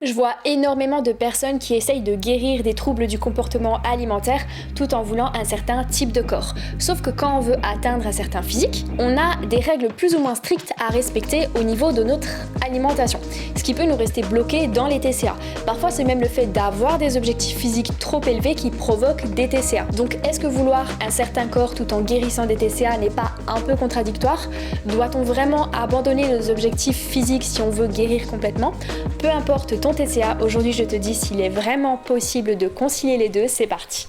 Je vois énormément de personnes qui essayent de guérir des troubles du comportement alimentaire tout en voulant un certain type de corps. Sauf que quand on veut atteindre un certain physique, on a des règles plus ou moins strictes à respecter au niveau de notre alimentation, ce qui peut nous rester bloqués dans les TCA. Parfois, c'est même le fait d'avoir des objectifs physiques trop élevés qui provoquent des TCA. Donc, est-ce que vouloir un certain corps tout en guérissant des TCA n'est pas un peu contradictoire? Doit-on vraiment abandonner nos objectifs physiques si on veut guérir complètement? Peu importe ton TCA, aujourd'hui je te dis s'il est vraiment possible de concilier les deux, c'est parti.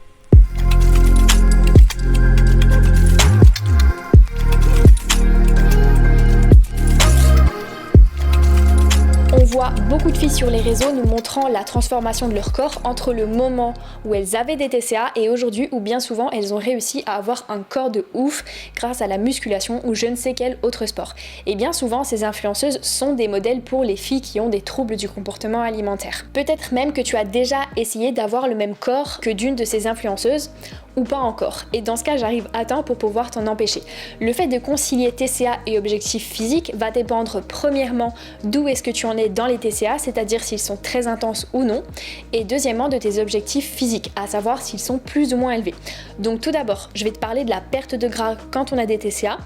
On voit beaucoup de filles sur les réseaux nous montrant la transformation de leur corps entre le moment où elles avaient des TCA et aujourd'hui où bien souvent elles ont réussi à avoir un corps de ouf grâce à la musculation ou je ne sais quel autre sport. Et bien souvent ces influenceuses sont des modèles pour les filles qui ont des troubles du comportement alimentaire. Peut-être même que tu as déjà essayé d'avoir le même corps que d'une de ces influenceuses ou pas encore. Et dans ce cas, j'arrive à temps pour pouvoir t'en empêcher. Le fait de concilier TCA et objectifs physiques va dépendre premièrement d'où est-ce que tu en es dans les TCA, c'est-à-dire s'ils sont très intenses ou non, et deuxièmement de tes objectifs physiques, à savoir s'ils sont plus ou moins élevés. Donc tout d'abord, je vais te parler de la perte de gras quand on a des TCA,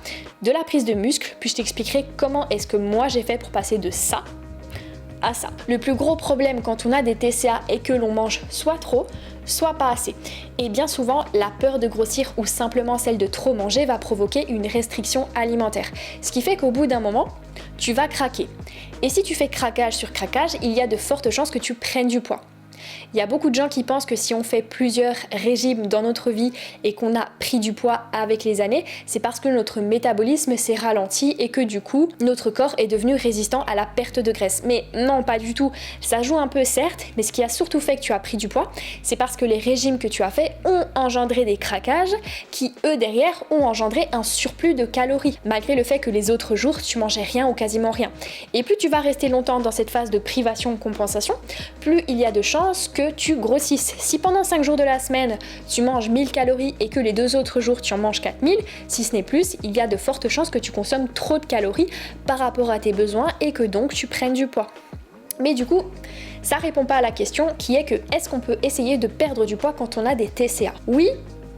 de la prise de muscle, puis je t'expliquerai comment est-ce que moi j'ai fait pour passer de ça à ça. Le plus gros problème quand on a des TCA est que l'on mange soit trop, soit pas assez. Et bien souvent, la peur de grossir ou simplement celle de trop manger va provoquer une restriction alimentaire. Ce qui fait qu'au bout d'un moment, tu vas craquer. Et si tu fais craquage sur craquage, il y a de fortes chances que tu prennes du poids. Il y a beaucoup de gens qui pensent que si on fait plusieurs régimes dans notre vie et qu'on a pris du poids avec les années, c'est parce que notre métabolisme s'est ralenti et que du coup, notre corps est devenu résistant à la perte de graisse. Mais non, pas du tout. Ça joue un peu certes, mais ce qui a surtout fait que tu as pris du poids, c'est parce que les régimes que tu as faits ont engendré des craquages qui, eux, derrière, ont engendré un surplus de calories, malgré le fait que les autres jours, tu mangeais rien ou quasiment rien. Et plus tu vas rester longtemps dans cette phase de privation-compensation, plus il y a de chances que tu grossisses. Si pendant 5 jours de la semaine, tu manges 1000 calories et que les 2 autres jours, tu en manges 4000, si ce n'est plus, il y a de fortes chances que tu consommes trop de calories par rapport à tes besoins et que donc tu prennes du poids. Mais du coup, ça répond pas à la question qui est que est-ce qu'on peut essayer de perdre du poids quand on a des TCA? Oui,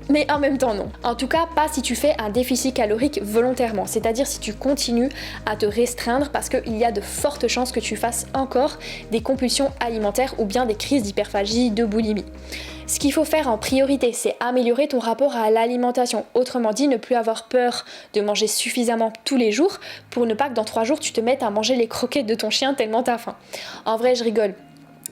mais en même temps non. En tout cas, pas si tu fais un déficit calorique volontairement, c'est-à-dire si tu continues à te restreindre parce qu'il y a de fortes chances que tu fasses encore des compulsions alimentaires ou bien des crises d'hyperphagie, de boulimie. Ce qu'il faut faire en priorité, c'est améliorer ton rapport à l'alimentation. Autrement dit, ne plus avoir peur de manger suffisamment tous les jours pour ne pas que dans 3 jours, tu te mettes à manger les croquettes de ton chien tellement t'as faim. En vrai, je rigole.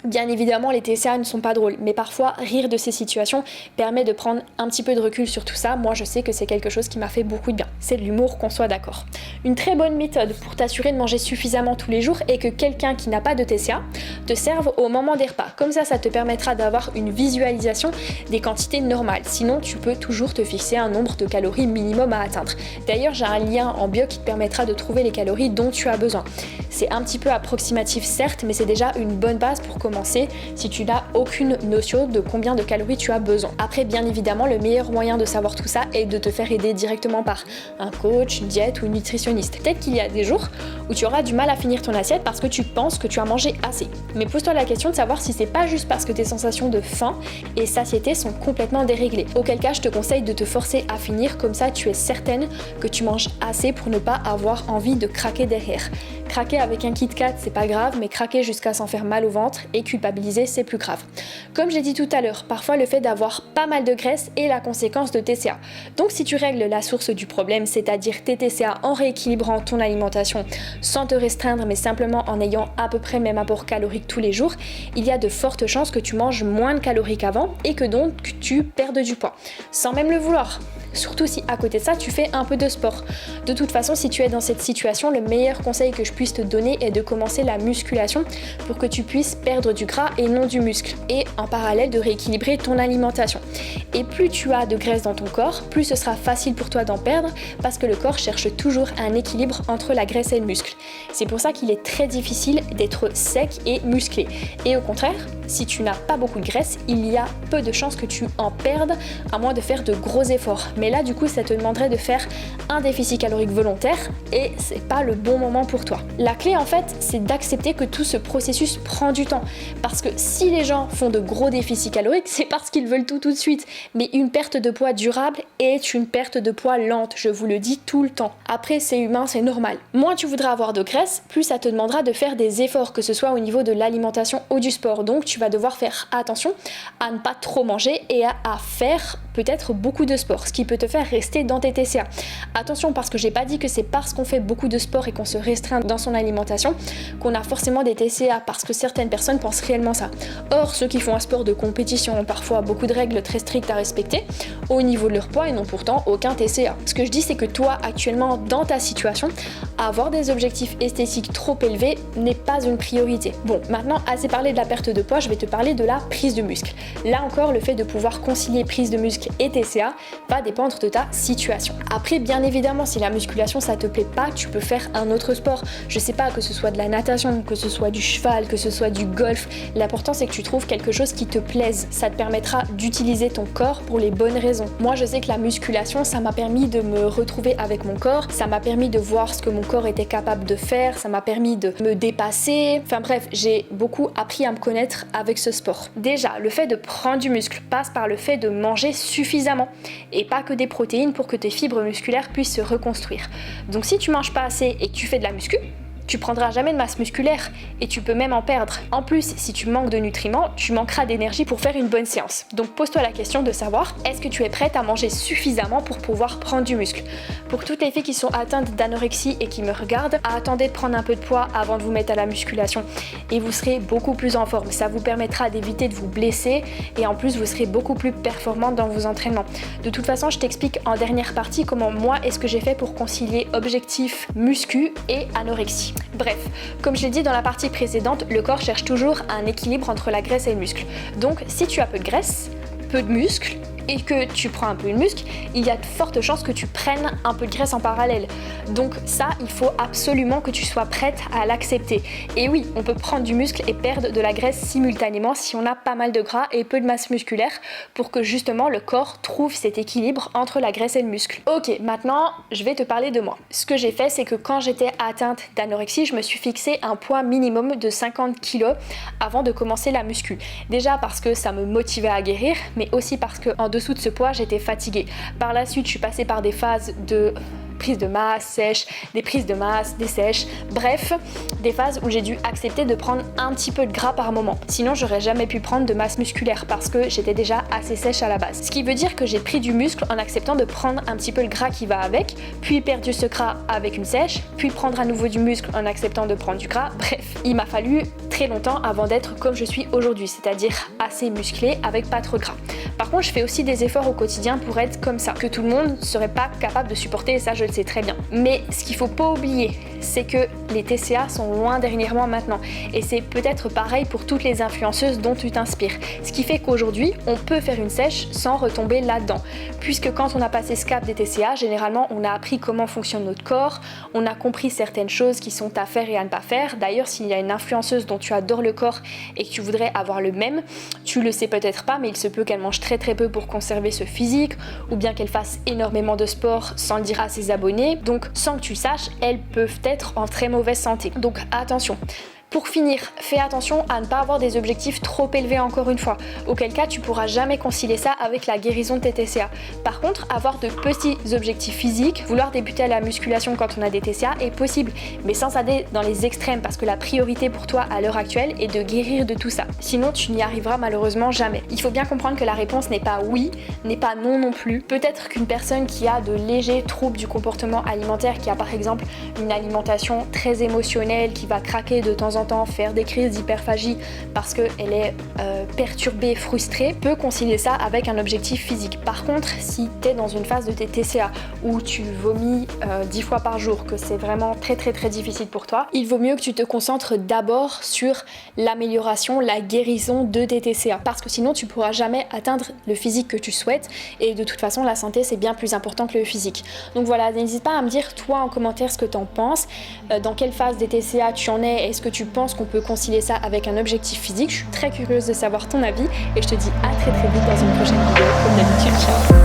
Bien évidemment, les TCA ne sont pas drôles, mais parfois, rire de ces situations permet de prendre un petit peu de recul sur tout ça. Moi, je sais que c'est quelque chose qui m'a fait beaucoup de bien. C'est de l'humour, qu'on soit d'accord. Une très bonne méthode pour t'assurer de manger suffisamment tous les jours est que quelqu'un qui n'a pas de TCA te serve au moment des repas. Comme ça te permettra d'avoir une visualisation des quantités normales. Sinon, tu peux toujours te fixer un nombre de calories minimum à atteindre. D'ailleurs, j'ai un lien en bio qui te permettra de trouver les calories dont tu as besoin. C'est un petit peu approximatif, certes, mais c'est déjà une bonne base pour commencer si tu n'as aucune notion de combien de calories tu as besoin. Après, bien évidemment, le meilleur moyen de savoir tout ça est de te faire aider directement par un coach, une diète ou une nutritionniste. Peut-être qu'il y a des jours où tu auras du mal à finir ton assiette parce que tu penses que tu as mangé assez. Mais pose-toi la question de savoir si c'est pas juste parce que tes sensations de faim et satiété sont complètement déréglées. Auquel cas, je te conseille de te forcer à finir, comme ça tu es certaine que tu manges assez pour ne pas avoir envie de craquer derrière. Craquer avec un Kit Kat, c'est pas grave, mais craquer jusqu'à s'en faire mal au ventre et culpabiliser, c'est plus grave. Comme j'ai dit tout à l'heure, parfois le fait d'avoir pas mal de graisse est la conséquence de TCA. Donc si tu règles la source du problème, c'est-à-dire tes TCA en rééquilibrant ton alimentation sans te restreindre, mais simplement en ayant à peu près le même apport calorique tous les jours, il y a de fortes chances que tu manges moins de calories qu'avant et que donc tu perdes du poids, sans même le vouloir. Surtout si à côté de ça, tu fais un peu de sport. De toute façon, si tu es dans cette situation, le meilleur conseil que je puisse te donner est de commencer la musculation pour que tu puisses perdre du gras et non du muscle. Et en parallèle, de rééquilibrer ton alimentation. Et plus tu as de graisse dans ton corps, plus ce sera facile pour toi d'en perdre parce que le corps cherche toujours un équilibre entre la graisse et le muscle. C'est pour ça qu'il est très difficile d'être sec et musclé. Et au contraire, si tu n'as pas beaucoup de graisse, il y a peu de chances que tu en perdes, à moins de faire de gros efforts. Mais là, du coup, ça te demanderait de faire un déficit calorique volontaire et c'est pas le bon moment pour toi. La clé, en fait, c'est d'accepter que tout ce processus prend du temps. Parce que si les gens font de gros déficits caloriques, c'est parce qu'ils veulent tout de suite. Mais une perte de poids durable est une perte de poids lente, je vous le dis tout le temps. Après, c'est humain, c'est normal. Moins tu voudras avoir de graisse, plus ça te demandera de faire des efforts, que ce soit au niveau de l'alimentation ou du sport. Donc tu vas devoir faire attention à ne pas trop manger et à faire peut-être beaucoup de sport, ce qui peut te faire rester dans tes TCA. Attention, parce que j'ai pas dit que c'est parce qu'on fait beaucoup de sport et qu'on se restreint dans son alimentation qu'on a forcément des TCA, parce que certaines personnes pensent réellement ça. Or, ceux qui font un sport de compétition ont parfois beaucoup de règles très strictes à respecter au niveau de leur poids et n'ont pourtant aucun TCA. Ce que je dis, c'est que toi, actuellement, dans ta situation, avoir des objectifs esthétiques trop élevés n'est pas une priorité. Bon, maintenant, assez parlé de la perte de poids, je vais te parler de la prise de muscle. Là encore, le fait de pouvoir concilier prise de muscle et TCA va dépendre de ta situation. Après, bien évidemment, si la musculation ça te plaît pas, tu peux faire un autre sport. Je sais pas, que ce soit de la natation, que ce soit du cheval, que ce soit du golf. L'important c'est que tu trouves quelque chose qui te plaise. Ça te permettra d'utiliser ton corps pour les bonnes raisons. Moi, je sais que la musculation, ça m'a permis de me retrouver avec mon corps. Ça m'a permis de voir ce que mon corps était capable de faire. Ça m'a permis de me dépasser. Enfin bref, j'ai beaucoup appris à me connaître avec ce sport. Déjà, le fait de prendre du muscle passe par le fait de manger suffisamment et pas que des protéines pour que tes fibres musculaires puissent se reconstruire. Donc si tu manges pas assez et que tu fais de la muscu, tu prendras jamais de masse musculaire et tu peux même en perdre. En plus, si tu manques de nutriments, tu manqueras d'énergie pour faire une bonne séance. Donc pose-toi la question de savoir, est-ce que tu es prête à manger suffisamment pour pouvoir prendre du muscle? Pour toutes les filles qui sont atteintes d'anorexie et qui me regardent, attendez de prendre un peu de poids avant de vous mettre à la musculation et vous serez beaucoup plus en forme. Ça vous permettra d'éviter de vous blesser et en plus vous serez beaucoup plus performante dans vos entraînements. De toute façon, je t'explique en dernière partie comment moi est-ce que j'ai fait pour concilier objectif muscu et anorexie. Bref, comme je l'ai dit dans la partie précédente, le corps cherche toujours un équilibre entre la graisse et le muscle. Donc si tu as peu de graisse, peu de muscle, et que tu prends un peu de muscle, il y a de fortes chances que tu prennes un peu de graisse en parallèle. Donc ça, il faut absolument que tu sois prête à l'accepter. Et oui, on peut prendre du muscle et perdre de la graisse simultanément si on a pas mal de gras et peu de masse musculaire pour que justement le corps trouve cet équilibre entre la graisse et le muscle. Ok, maintenant, je vais te parler de moi. Ce que j'ai fait, c'est que quand j'étais atteinte d'anorexie, je me suis fixé un poids minimum de 50 kg avant de commencer la muscu. Déjà parce que ça me motivait à guérir, mais aussi parce que en dessous de ce poids, j'étais fatiguée. Par la suite, je suis passée par des phases de prise de masse sèche, des prises de masse, des sèches, bref, des phases où j'ai dû accepter de prendre un petit peu de gras par moment. Sinon, j'aurais jamais pu prendre de masse musculaire parce que j'étais déjà assez sèche à la base. Ce qui veut dire que j'ai pris du muscle en acceptant de prendre un petit peu le gras qui va avec, puis perdu ce gras avec une sèche, puis prendre à nouveau du muscle en acceptant de prendre du gras. Bref, il m'a fallu très longtemps avant d'être comme je suis aujourd'hui, c'est-à-dire assez musclée avec pas trop de gras. Par contre, je fais aussi des efforts au quotidien pour être comme ça, que tout le monde ne serait pas capable de supporter, et ça je le sais très bien. Mais ce qu'il faut pas oublier, c'est que les TCA sont loin derrière moi maintenant. Et c'est peut-être pareil pour toutes les influenceuses dont tu t'inspires. Ce qui fait qu'aujourd'hui, on peut faire une sèche sans retomber là-dedans. Puisque quand on a passé ce cap des TCA, généralement, on a appris comment fonctionne notre corps, on a compris certaines choses qui sont à faire et à ne pas faire. D'ailleurs, s'il y a une influenceuse dont tu adores le corps et que tu voudrais avoir le même, tu le sais peut-être pas, mais il se peut qu'elle mange très très peu pour conserver ce physique, ou bien qu'elle fasse énormément de sport sans le dire à ses abonnés. Donc, sans que tu le saches, elles peuvent être en très mauvaise santé. Donc, attention. Pour finir, fais attention à ne pas avoir des objectifs trop élevés encore une fois, auquel cas tu pourras jamais concilier ça avec la guérison de tes TCA. Par contre, avoir de petits objectifs physiques, vouloir débuter à la musculation quand on a des TCA est possible, mais sans aller dans les extrêmes parce que la priorité pour toi à l'heure actuelle est de guérir de tout ça. Sinon, tu n'y arriveras malheureusement jamais. Il faut bien comprendre que la réponse n'est pas oui, n'est pas non non plus. Peut-être qu'une personne qui a de légers troubles du comportement alimentaire, qui a par exemple une alimentation très émotionnelle, qui va craquer de temps en temps, faire des crises d'hyperphagie parce qu'elle est perturbée, frustrée, peut concilier ça avec un objectif physique. Par contre, si tu es dans une phase de tes TCA où tu vomis 10 fois par jour, que c'est vraiment très très très difficile pour toi, il vaut mieux que tu te concentres d'abord sur l'amélioration, la guérison de tes TCA, parce que sinon tu pourras jamais atteindre le physique que tu souhaites, et de toute façon la santé c'est bien plus important que le physique. Donc voilà, n'hésite pas à me dire toi en commentaire ce que tu en penses, dans quelle phase des TCA tu en es, est-ce que tu tu penses qu'on peut concilier ça avec un objectif physique. Je suis très curieuse de savoir ton avis et je te dis à très vite dans une prochaine vidéo comme d'habitude. Ciao.